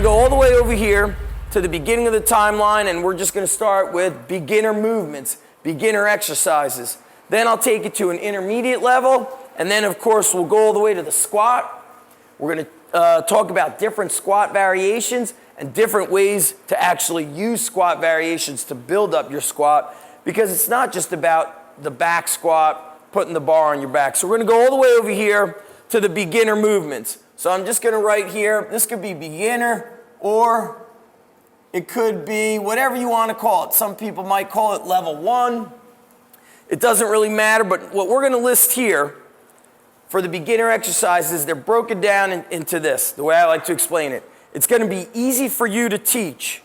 going to go all the way over here to the beginning of the timeline, and we're just going to start with beginner movements, beginner exercises. Then I'll take it to an intermediate level, and then of course we'll go all the way to the squat. We're going to talk about different squat variations and different ways to actually use squat variations to build up your squat, because it's not just about the back squat, putting the bar on your back. So we're going to go all the way over here to the beginner movements. So I'm just going to write here, this could be beginner, or it could be whatever you want to call it. Some people might call it level 1. It doesn't really matter, but what we're going to list here for the beginner exercises, they're broken down into this, the way I like to explain it. It's going to be easy for you to teach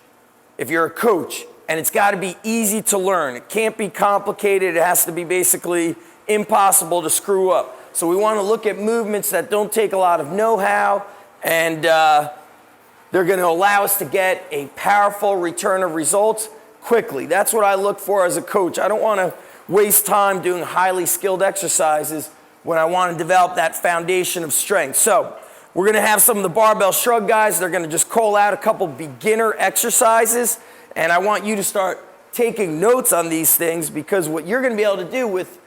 if you're a coach, and it's got to be easy to learn. It can't be complicated. It has to be basically impossible to screw up. So we want to look at movements that don't take a lot of know-how, and they're going to allow us to get a powerful return of results quickly. That's what I look for as a coach. I don't want to waste time doing highly skilled exercises when I want to develop that foundation of strength. So we're going to have some of the barbell shrug guys. They're going to just call out a couple beginner exercises, and I want you to start taking notes on these things, because what you're going to be able to do with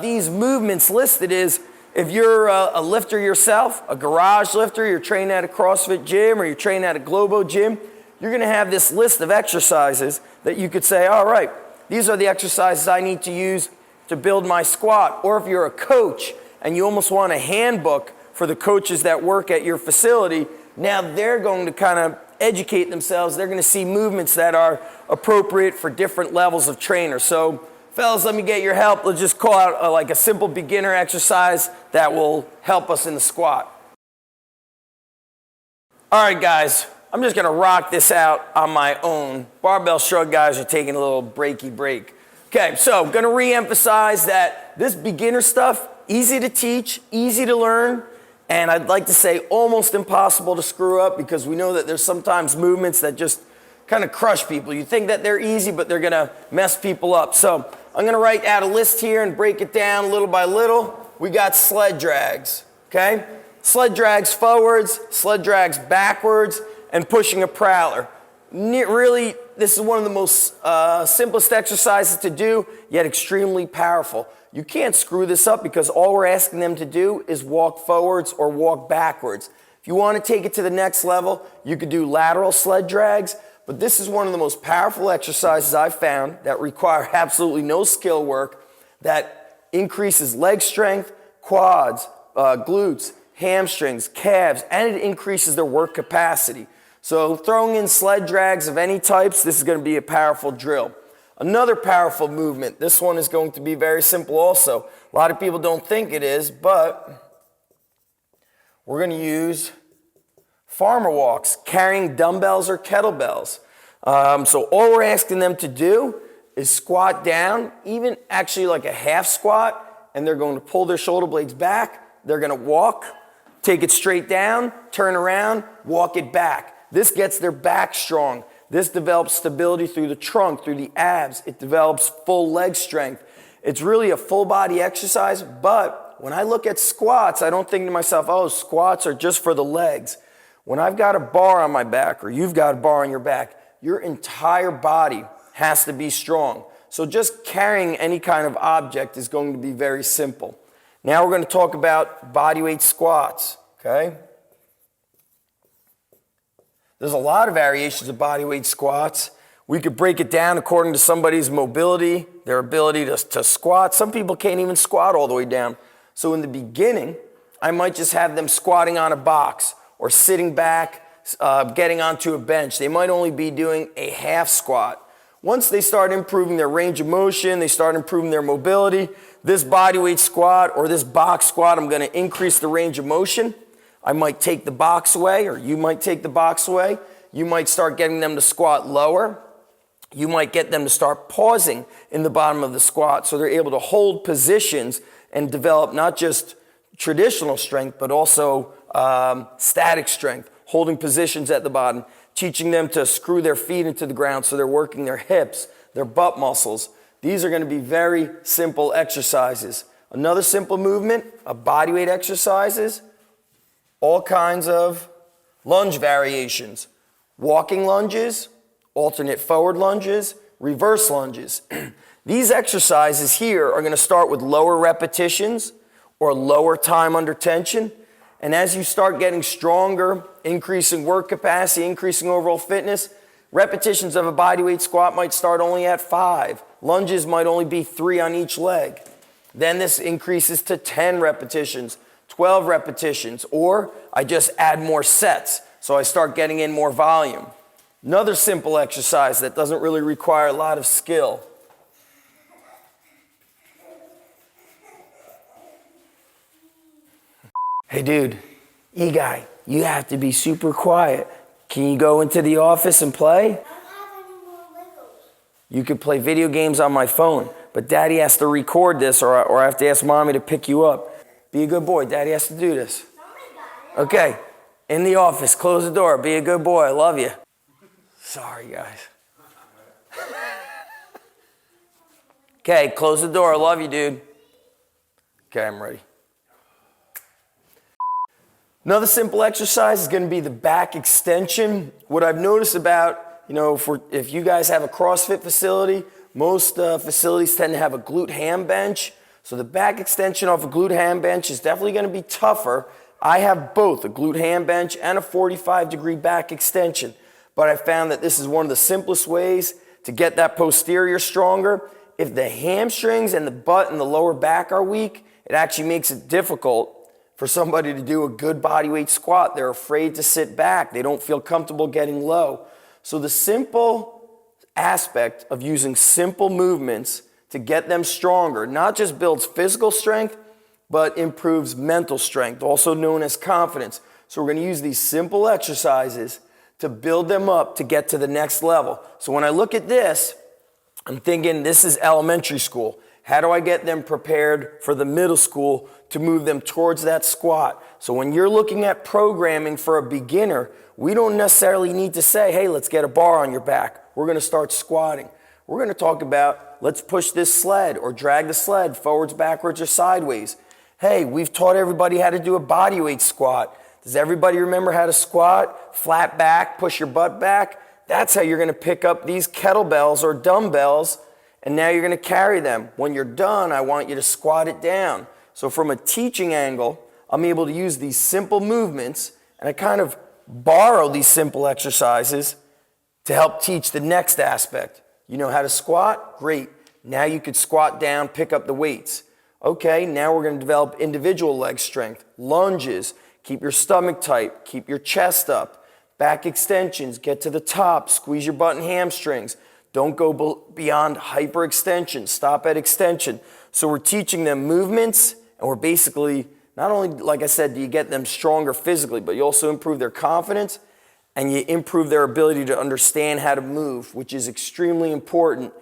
these movements listed is, if you're a lifter yourself, a garage lifter, you're trained at a CrossFit gym or you're trained at a Globo gym, you're going to have this list of exercises that you could say, all right, these are the exercises I need to use to build my squat. Or if you're a coach and you almost want a handbook for the coaches that work at your facility, now they're going to kind of educate themselves. They're going to see movements that are appropriate for different levels of trainer. So fellas, let me get your help. Let's just call out like a simple beginner exercise that will help us in the squat. All right, guys, I'm just going to rock this out on my own. Barbell shrug guys are taking a little breaky break. Okay, so I'm going to re-emphasize that this beginner stuff, easy to teach, easy to learn, and I'd like to say almost impossible to screw up, because we know that there's sometimes movements that just kind of crush people. You think that they're easy, but they're going to mess people up. So I'm going to write out a list here and break it down little by little. We got sled drags, okay? Sled drags forwards, sled drags backwards, and pushing a prowler. Really, this is one of the most simplest exercises to do, yet extremely powerful. You can't screw this up, because all we're asking them to do is walk forwards or walk backwards. If you want to take it to the next level, you could do lateral sled drags. But this is one of the most powerful exercises I've found that require absolutely no skill work, that increases leg strength, quads, glutes, hamstrings, calves, and it increases their work capacity. So throwing in sled drags of any types, this is going to be a powerful drill. Another powerful movement, this one is going to be very simple also. A lot of people don't think it is, but we're going to use farmer walks, carrying dumbbells or kettlebells. So all we're asking them to do is squat down, even actually like a half squat, and they're going to pull their shoulder blades back. They're going to walk, take it straight down, turn around, walk it back. This gets their back strong. This develops stability through the trunk, through the abs. It develops full leg strength. It's really a full body exercise, but when I look at squats, I don't think to myself, oh, squats are just for the legs. When I've got a bar on my back, or you've got a bar on your back, your entire body has to be strong. So just carrying any kind of object is going to be very simple. Now we're going to talk about bodyweight squats, okay? There's a lot of variations of bodyweight squats. We could break it down according to somebody's mobility, their ability to squat. Some people can't even squat all the way down. So in the beginning, I might just have them squatting on a box, or sitting back, getting onto a bench. They might only be doing a half squat. Once they start improving their range of motion, they start improving their mobility, this bodyweight squat or this box squat, I'm going to increase the range of motion. I might take the box away, or you might take the box away. You might start getting them to squat lower. You might get them to start pausing in the bottom of the squat, so they're able to hold positions and develop not just traditional strength, but also static strength, holding positions at the bottom, teaching them to screw their feet into the ground so they're working their hips, their butt muscles. These are going to be very simple exercises. Another simple movement, bodyweight exercises, all kinds of Lunge variations, walking lunges, alternate forward lunges, reverse lunges. These exercises here are going to start with lower repetitions or lower time under tension. And as you start getting stronger, increasing work capacity, increasing overall fitness, repetitions of a bodyweight squat might start only at 5. Lunges might only be 3 on each leg. Then this increases to 10 repetitions, 12 repetitions, or I just add more sets, so I start getting in more volume. Another simple exercise that doesn't really require a lot of skill. Hey dude, E-guy, you have to be super quiet. Can you go into the office and play? I don't have any more Legos. You could play video games on my phone, but Daddy has to record this or I have to ask Mommy to pick you up. Be a good boy, Daddy has to do this. Okay, in the office, close the door, be a good boy, I love you. Sorry guys. Okay, close the door, I love you dude. Okay, I'm ready. Another simple exercise is going to be the back extension. What I've noticed about, if you guys have a CrossFit facility, most facilities tend to have a glute ham bench. So the back extension off a glute ham bench is definitely going to be tougher. I have both a glute ham bench and a 45-degree back extension. But I found that this is one of the simplest ways to get that posterior stronger. If the hamstrings and the butt and the lower back are weak, it actually makes it difficult for somebody to do a good bodyweight squat. They're afraid to sit back. They don't feel comfortable getting low. So the simple aspect of using simple movements to get them stronger not just builds physical strength, but improves mental strength, also known as confidence. So we're going to use these simple exercises to build them up to get to the next level. So when I look at this, I'm thinking this is elementary school. How do I get them prepared for the middle school to move them towards that squat? So when you're looking at programming for a beginner, we don't necessarily need to say, hey, let's get a bar on your back. We're going to start squatting. We're going to talk about, let's push this sled or drag the sled forwards, backwards, or sideways. Hey, we've taught everybody how to do a bodyweight squat. Does everybody remember how to squat? Flat back, push your butt back. That's how you're going to pick up these kettlebells or dumbbells. And now you're going to carry them. When you're done, I want you to squat it down. So from a teaching angle, I'm able to use these simple movements, and I kind of borrow these simple exercises to help teach the next aspect. You know how to squat? Great. Now you could squat down, pick up the weights. Okay, now we're going to develop individual leg strength. Lunges, keep your stomach tight, keep your chest up. Back extensions, get to the top, squeeze your butt and hamstrings. Don't go beyond hyperextension. Stop at extension. So we're teaching them movements, and we're basically, not only, like I said, do you get them stronger physically, but you also improve their confidence, and you improve their ability to understand how to move, which is extremely important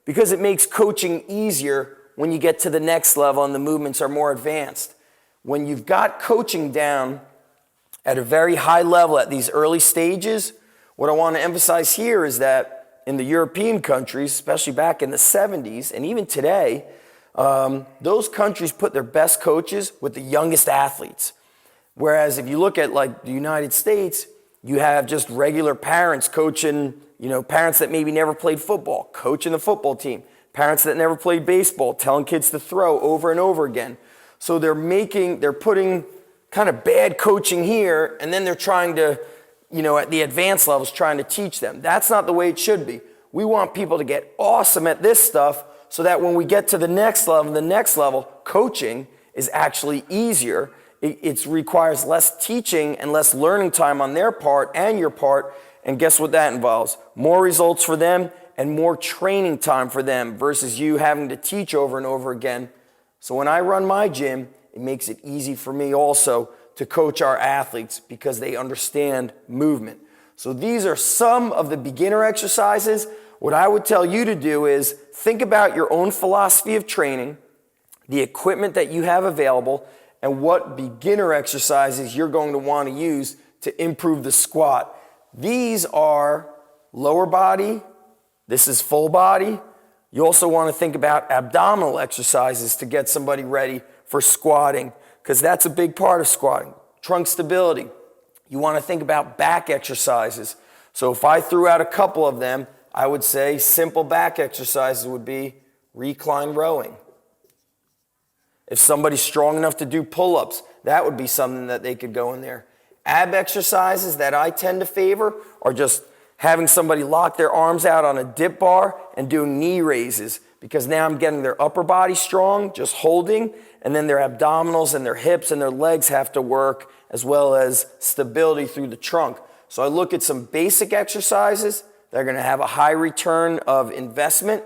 because it makes coaching easier when you get to the next level and the movements are more advanced. When you've got coaching down at a very high level at these early stages, what I want to emphasize here is that in the European countries, especially back in the 70s, and even today, those countries put their best coaches with the youngest athletes. Whereas if you look at like the United States, you have just regular parents coaching, parents that maybe never played football, coaching the football team. Parents that never played baseball, telling kids to throw over and over again. So they're putting kind of bad coaching here, and then they're trying to, at the advanced levels, trying to teach them. That's not the way it should be. We want people to get awesome at this stuff so that when we get to the next level, coaching is actually easier. It requires less teaching and less learning time on their part and your part. And guess what that involves? More results for them and more training time for them versus you having to teach over and over again. So when I run my gym, it makes it easy for me also to coach our athletes because they understand movement. So these are some of the beginner exercises. What I would tell you to do is think about your own philosophy of training, the equipment that you have available, and what beginner exercises you're going to want to use to improve the squat. These are lower body. This is full body. You also want to think about abdominal exercises to get somebody ready for squatting, because that's a big part of squatting. Trunk stability, You want to think about back exercises. So if I threw out a couple of them, I would say simple back exercises would be recline rowing. If somebody's strong enough to do pull-ups, that would be something that they could go in there. Ab exercises that I tend to favor are just having somebody lock their arms out on a dip bar and doing knee raises, because now I'm getting their upper body strong, just holding, and then their abdominals and their hips and their legs have to work, as well as stability through the trunk. So I look at some basic exercises that are going to have a high return of investment.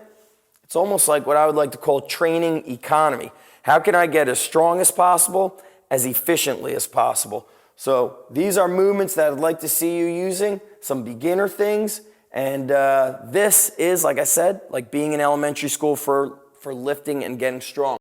It's almost like what I would like to call training economy. How can I get as strong as possible, as efficiently as possible? So these are movements that I'd like to see you using, some beginner things. And this is, like I said, like being in elementary school for lifting and getting strong.